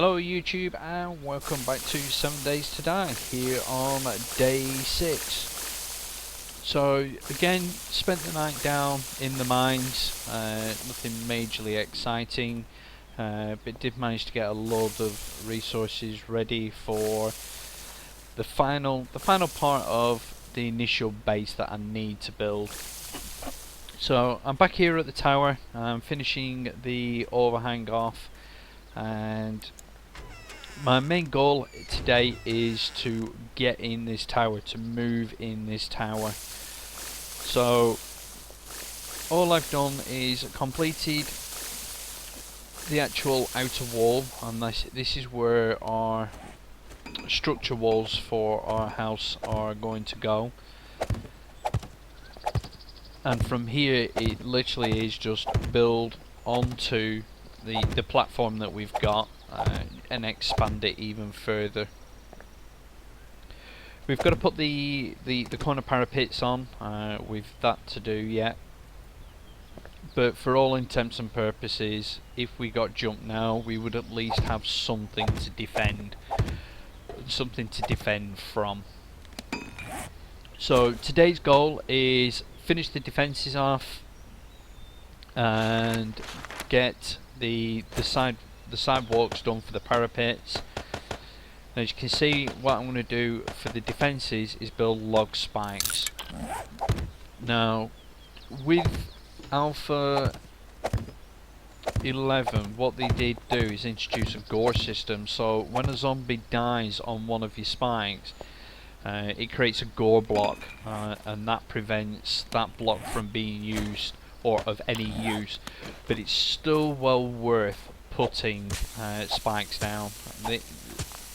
Hello YouTube and welcome back to 7 Days to Die here on day 6. So again, spent the night down in the mines, nothing majorly exciting, but did manage to get a load of resources ready for the final part of the initial base that I need to build. So I'm back here at the tower, I'm finishing the overhang off, and my main goal today is to get in this tower, to move in this tower. So all I've done is completed the actual outer wall, and this is where our structure walls for our house are going to go. And from here it literally is just build onto the platform that we've got and expand it even further. We've got to put the corner parapets on, with that to do yet, but for all intents and purposes, if we got jumped now, we would at least have something to defend from. So today's goal is finish the defences off and get the sidewalks done for the parapets. Now, as you can see, what I'm going to do for the defences is build log spikes. Now with Alpha 11, what they did do is introduce a gore system, so when a zombie dies on one of your spikes, it creates a gore block, and that prevents that block from being used or of any use, but it's still well worth putting spikes down.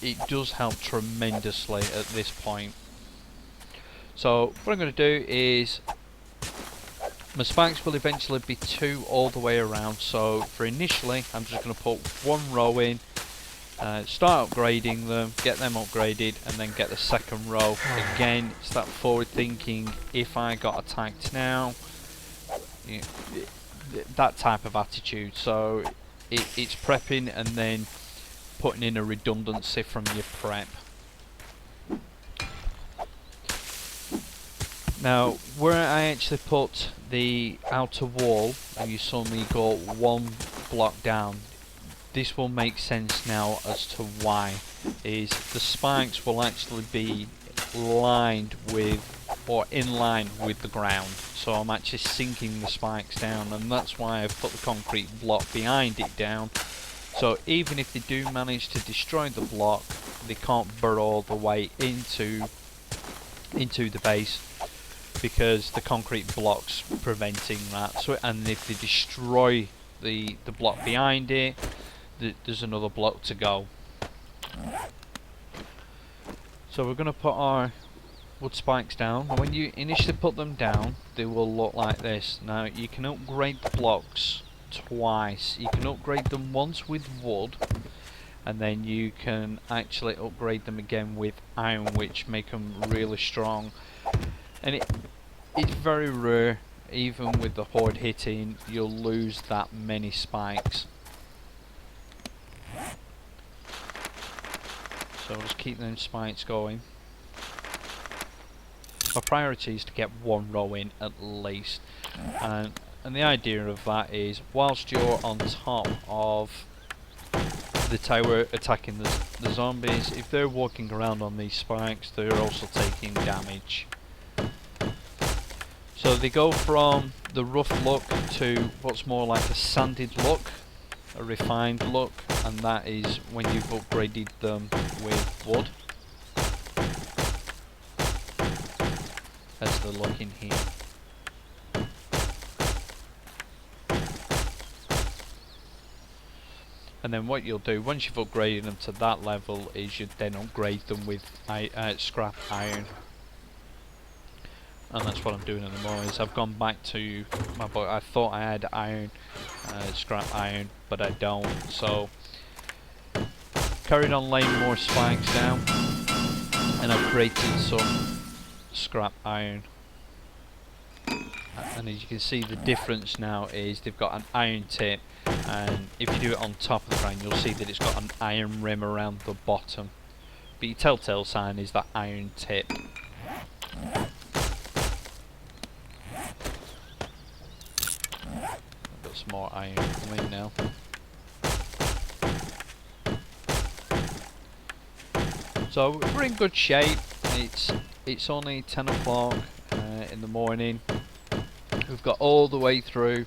It does help tremendously at this point. So what I'm going to do is, my spikes will eventually be 2 all the way around, so for initially I'm just going to put 1 row in, start upgrading them, get them upgraded, and then get the second row. Again, it's that forward thinking, if I got attacked now, you know, that type of attitude. So it's prepping and then putting in a redundancy from your prep. Now where I actually put the outer wall, and you saw me go 1 block down, this will make sense now as to why. Is the spikes will actually be lined with, or in line with, the ground, so I'm actually sinking the spikes down, and that's why I've put the concrete block behind it down, so even if they do manage to destroy the block, they can't burrow all the way into the base, because the concrete block's preventing that. So, and if they destroy the block behind it, there's another block to go. So we're going to put our wood spikes down, and when you initially put them down, they will look like this. Now you can upgrade the blocks twice. You can upgrade them once with wood, and then you can actually upgrade them again with iron, which make them really strong. And it's very rare, even with the horde hitting, you'll lose that many spikes. So I'll just keep them spikes going. My priority is to get 1 row in at least, and the idea of that is, whilst you're on top of the tower attacking the zombies, if they're walking around on these spikes, they're also taking damage. So they go from the rough look to what's more like a sanded look, a refined look, and that is when you've upgraded them with wood. That's the look in here. And then what you'll do, once you've upgraded them to that level, is you then upgrade them with scrap iron. And that's what I'm doing at the moment. Is I've gone back to my book. I thought I had iron, scrap iron, but I don't. So carried on laying more spikes down, and I've created some scrap iron. and as you can see, the difference now is they've got an iron tip, and if you do it on top of the ground, you'll see that it's got an iron rim around the bottom. But your telltale sign is that iron tip. I've got some more iron coming now. So we're in good shape. It's only 10 o'clock in the morning. We've got all the way through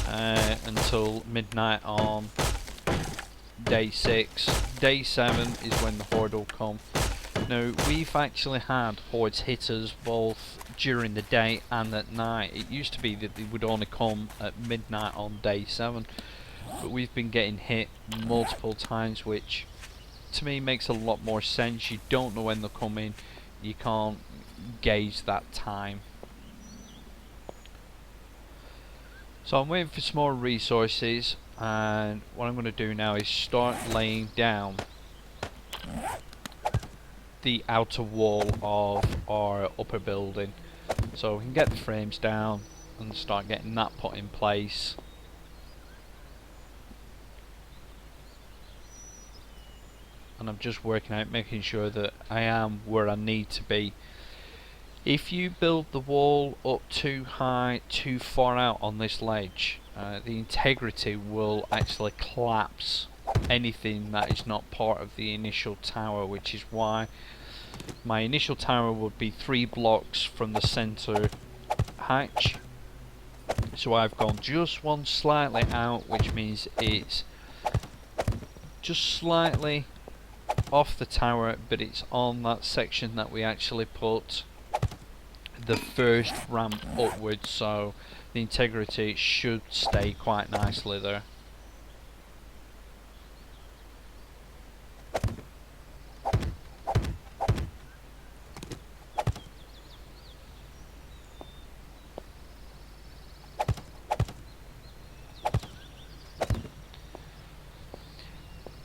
until midnight on day 6. Day 7 is when the horde will come. Now, we've actually had hordes hit us both during the day and at night. It used to be that they would only come at midnight on day 7, but we've been getting hit multiple times, which to me makes a lot more sense. You don't know when they're coming, you can't gauge that time. So I'm waiting for some more resources, and what I'm going to do now is start laying down the outer wall of our upper building, so we can get the frames down and start getting that put in place. And I'm just working out, making sure that I am where I need to be. If you build the wall up too high, too far out on this ledge, the integrity will actually collapse anything that is not part of the initial tower, which is why my initial tower would be 3 blocks from the center hatch. So I've gone just one slightly out, which means it's just slightly off the tower, but it's on that section that we actually put the first ramp upwards, so the integrity should stay quite nicely there.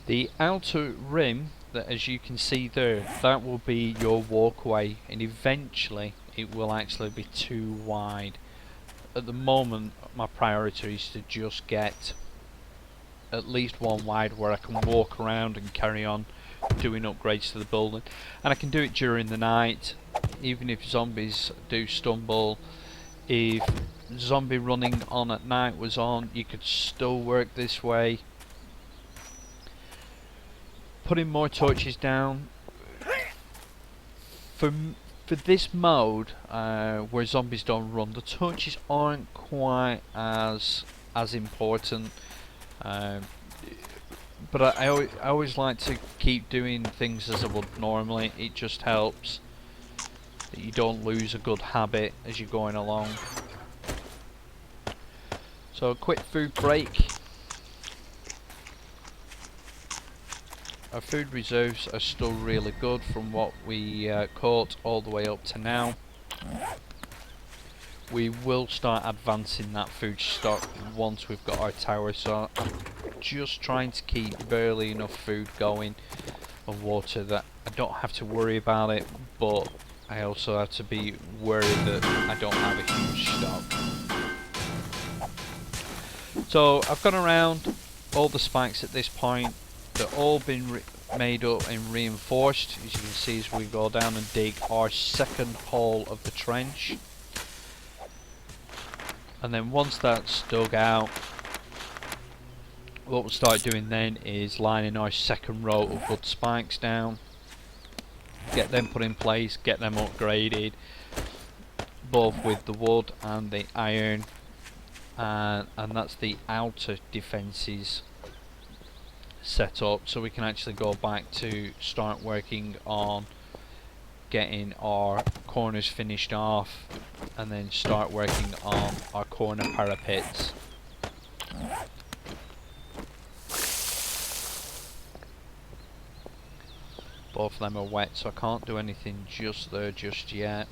The outer rim, that as you can see there, that will be your walkway, and eventually it will actually be too wide. At the moment my priority is to just get at least one wide where I can walk around and carry on doing upgrades to the building, and I can do it during the night even if zombies do stumble. If zombie running on at night was on, you could still work this way. Putting more torches down for this mode where zombies don't run, the torches aren't quite as important, but I always like to keep doing things as I would normally. It just helps that you don't lose a good habit as you're going along. So a quick food break. Our food reserves are still really good from what we caught all the way up to now. We will start advancing that food stock once we've got our tower, so I'm just trying to keep barely enough food going and water that I don't have to worry about it, but I also have to be worried that I don't have a huge stock. So I've gone around all the spikes at this point. They're all been made up and reinforced, as you can see as we go down and dig our second hole of the trench. And then once that's dug out, what we'll start doing then is lining our second row of wood spikes down, get them put in place, get them upgraded, both with the wood and the iron, and that's the outer defences set up, so we can actually go back to start working on getting our corners finished off and then start working on our corner parapets. Both of them are wet, so I can't do anything just there just yet.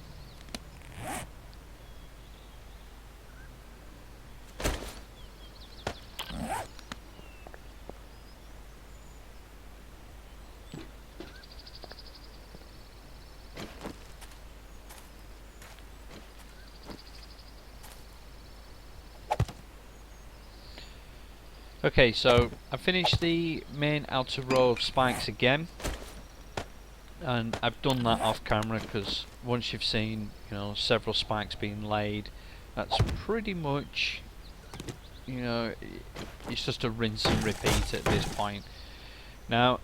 Okay, so I finished the main outer row of spikes again, and I've done that off camera because once you've seen, you know, several spikes being laid, that's pretty much, you know, it's just a rinse and repeat at this point. Now,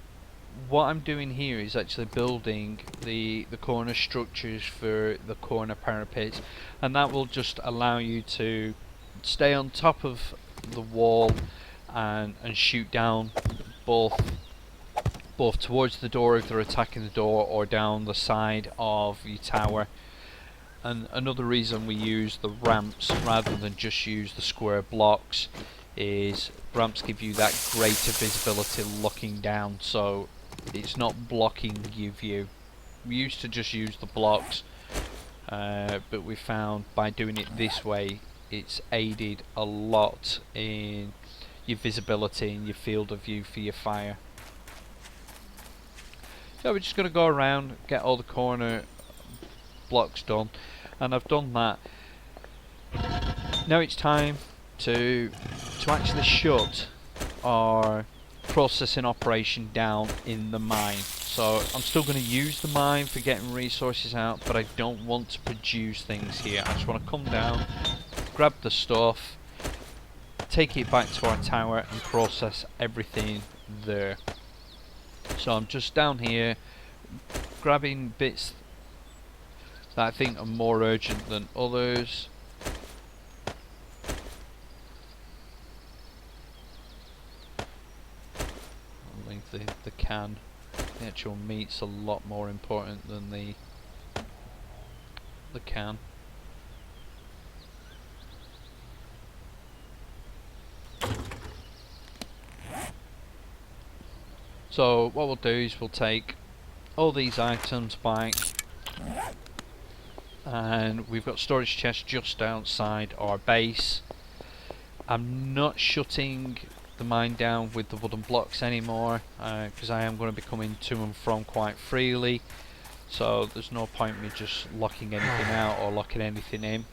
what I'm doing here is actually building the corner structures for the corner parapets, and that will just allow you to stay on top of the wall and shoot down both towards the door if they're attacking the door, or down the side of your tower. And another reason we use the ramps rather than just use the square blocks is ramps give you that greater visibility looking down, so it's not blocking your view. We used to just use the blocks, but we found by doing it this way it's aided a lot in your visibility and your field of view for your fire. So we're just going to go around, get all the corner blocks done, and I've done that. Now it's time to actually shut our processing operation down in the mine. So I'm still going to use the mine for getting resources out, but I don't want to produce things here. I just want to come down, grab the stuff, take it back to our tower and process everything there. So I'm just down here grabbing bits that I think are more urgent than others. I think the can, the actual meat's a lot more important than the can. So what we'll do is we'll take all these items back, and we've got storage chests just outside our base. I'm not shutting the mine down with the wooden blocks anymore because I am going to be coming to and from quite freely, so there's no point me just locking anything out or locking anything in.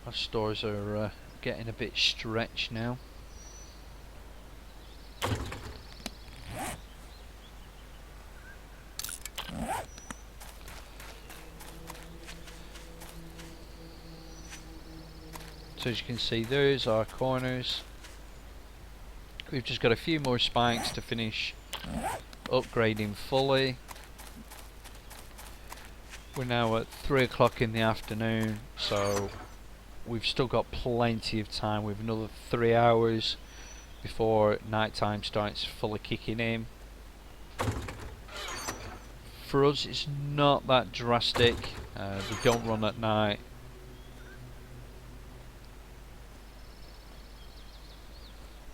Our stores are getting a bit stretched now. So as you can see, there's our corners. We've just got a few more spikes to finish upgrading fully. We're now at 3 o'clock in the afternoon, so we've still got plenty of time. We've another 3 hours before night time starts fully kicking in. For us it's not that drastic. We don't run at night.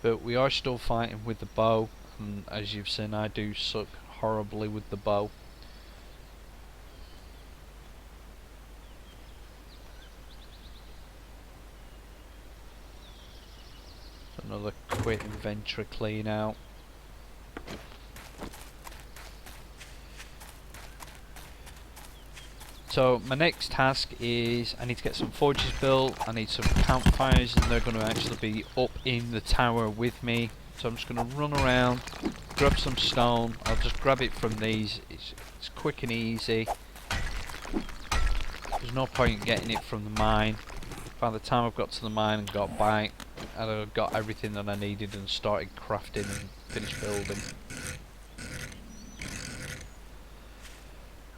But we are still fighting with the bow, and as you've seen I do suck horribly with the bow. Another quick inventory clean out. So my next task is I need to get some forges built, I need some campfires, and they're going to actually be up in the tower with me. So I'm just going to run around, grab some stone. I'll just grab it from these, it's quick and easy. There's no point in getting it from the mine. By the time I've got to the mine and got back, I've got everything that I needed and started crafting and finished building.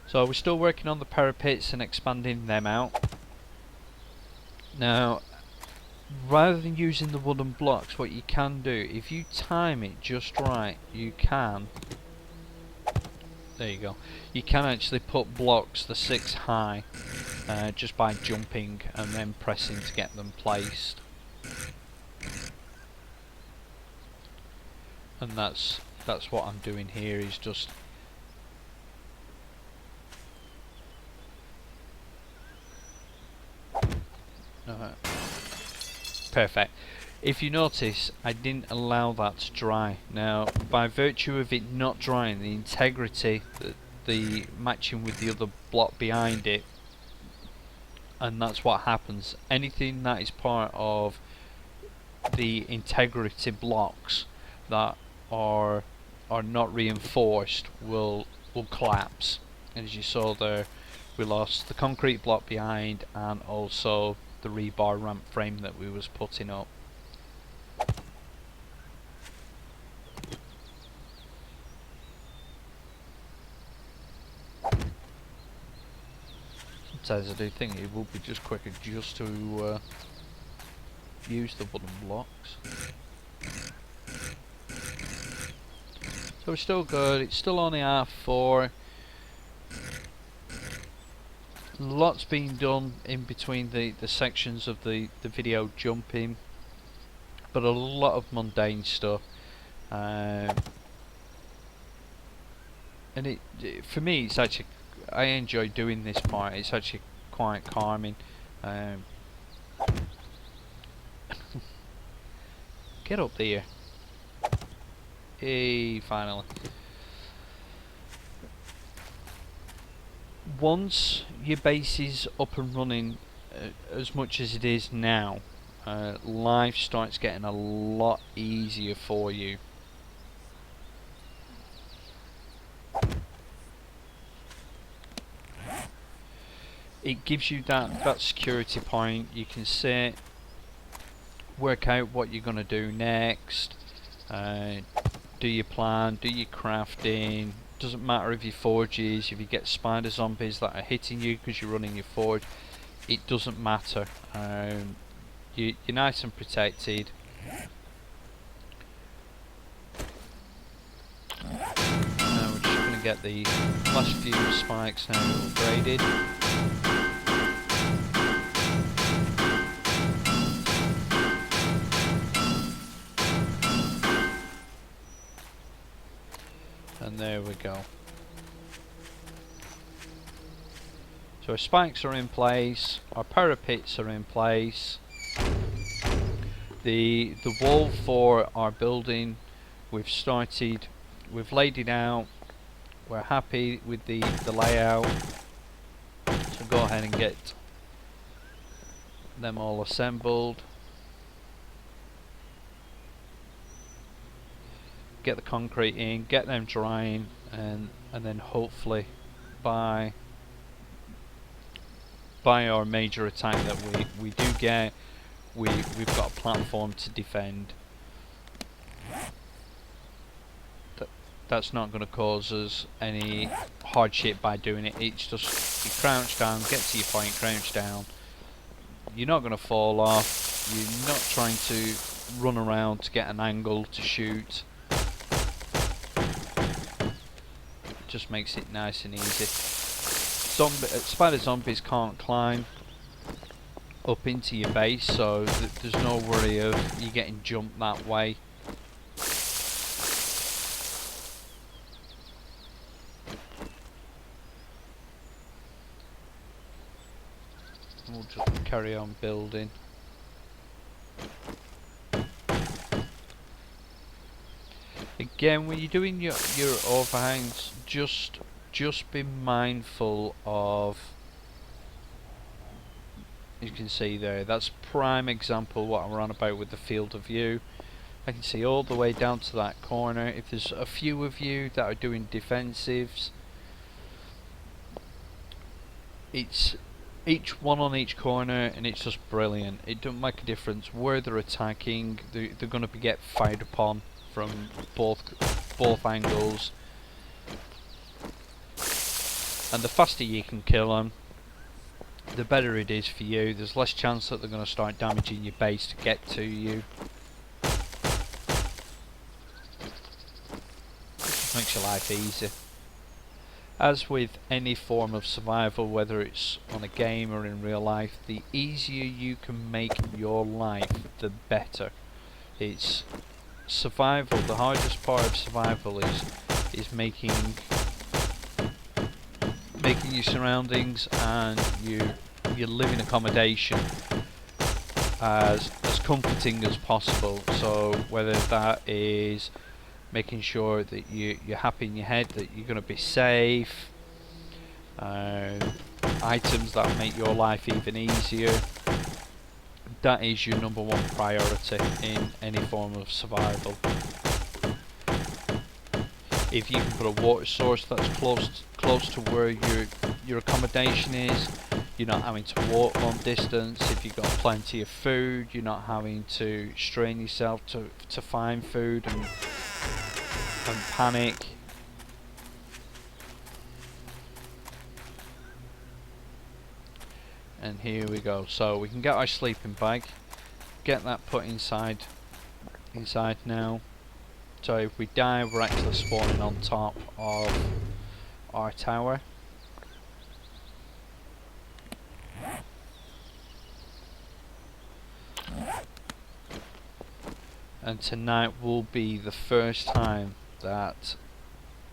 So we're still working on the parapets and expanding them out. Now, rather than using the wooden blocks, what you can do, if you time it just right, you can, there you go, you can actually put blocks the 6 high just by jumping and then pressing to get them placed. And that's what I'm doing here, is just perfect. If you notice, I didn't allow that to dry. Now, by virtue of it not drying, the integrity, the matching with the other block behind it, and that's what happens. Anything that is part of the integrity blocks that are not reinforced will collapse. And as you saw there, we lost the concrete block behind and also the rebar ramp frame that we was putting up. Sometimes I do think it would be just quicker just to use the wooden blocks. So we're still good, it's still only 4:30. Lots being done in between the sections of the video jumping, but a lot of mundane stuff. And for me, it's actually, I enjoy doing this part. It's actually quite calming. Get up there. Hey, finally. Once your base is up and running as much as it is now, life starts getting a lot easier for you. It gives you that security point. You can sit, work out what you're going to do next, do your plan, do your crafting. Doesn't matter if you forges, if you get spider zombies that are hitting you because you're running your forge, it doesn't matter. You're nice and protected. Now we're just going to get the last few spikes now upgraded. And there we go. So our spikes are in place, our parapets are in place. The wall for our building, we've laid it out. We're happy with the layout. So go ahead and get them all assembled. Get the concrete in, get them drying, and then hopefully by our major attack that we do get, we've got a platform to defend. That's not going to cause us any hardship by doing it. It's just you crouch down, get to your point, crouch down. You're not going to fall off. You're not trying to run around to get an angle to shoot. Just makes it nice and easy. Spider zombies can't climb up into your base, so there's no worry of you getting jumped that way. We'll just carry on building. Again, when you're doing your overhangs, just be mindful of, as you can see there, that's prime example what we're on about with the field of view. I can see all the way down to that corner. If there's a few of you that are doing defensives, it's each one on each corner, and it's just brilliant. It don't make a difference where they're attacking. They're going to get fired upon from both angles, and the faster you can kill them, the better it is for you. There's less chance that they're going to start damaging your base to get to you. Just makes your life easier. As with any form of survival, whether it's on a game or in real life, the easier you can make your life, the better. It's survival. The hardest part of survival is making your surroundings and your living accommodation as comforting as possible. So whether that is making sure that you're happy in your head that you're going to be safe, items that make your life even easier. That is your #1 priority in any form of survival. If you can put a water source that's close to where your accommodation is, you're not having to walk long distance. If you've got plenty of food, you're not having to strain yourself to find food and panic. And here we go. So we can get our sleeping bag, get that put inside now. So if we die, we're actually spawning on top of our tower. And tonight will be the first time that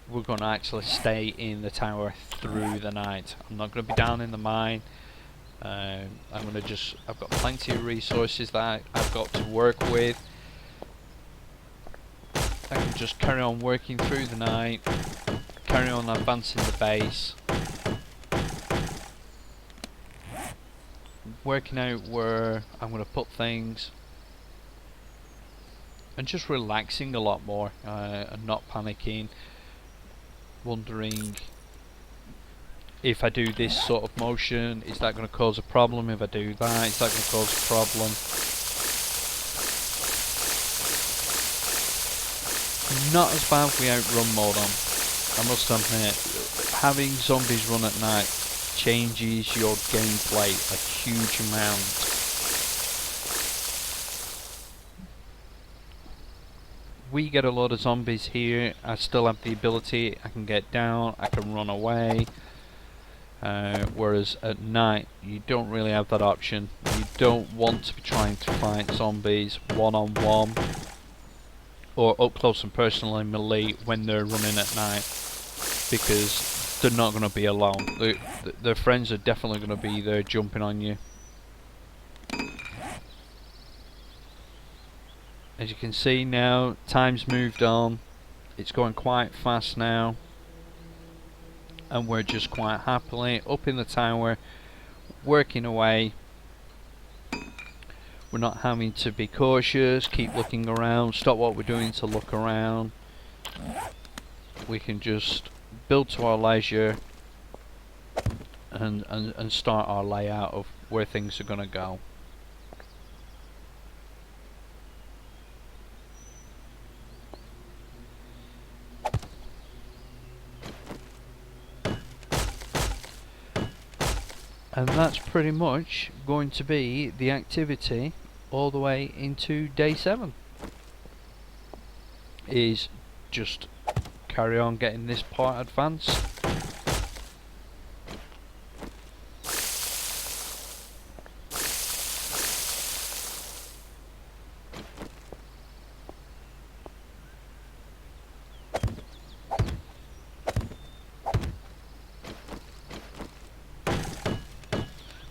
we're going to actually stay in the tower through the night. I'm not going to be down in the mine. I've got plenty of resources that I've got to work with. I can just carry on working through the night, carry on advancing the base, working out where I'm going to put things, and just relaxing a lot more and not panicking, wondering if I do this sort of motion, is that going to cause a problem? If I do that, is that going to cause a problem? Not as bad we outrun mode on. I must admit, having zombies run at night changes your gameplay a huge amount. We get a lot of zombies here. I still have the ability, I can get down, I can run away. Whereas at night you don't really have that option. You don't want to be trying to fight zombies one-on-one or up close and personal and melee when they're running at night, because they're not going to be alone. Their friends are definitely going to be there jumping on you. As you can see now, time's moved on. It's going quite fast now. And we're just quite happily up in the tower, working away. We're not having to be cautious, keep looking around, stop what we're doing to look around. We can just build to our leisure and start our layout of where things are going to go. And that's pretty much going to be the activity all the way into day 7. Is just carry on getting this part advanced.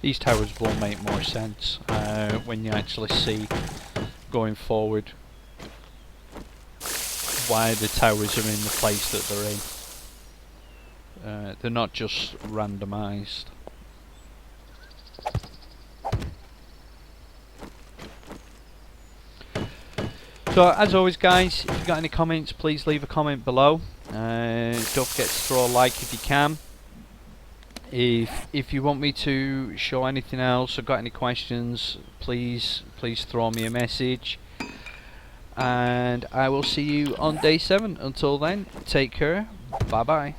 These towers will make more sense when you actually see going forward why the towers are in the place that they're in. They're not just randomised. So as always guys, if you've got any comments, please leave a comment below. Don't forget to throw a like if you can. If you want me to show anything else or got any questions, please throw me a message. And I will see you on day 7. Until then, take care. Bye bye.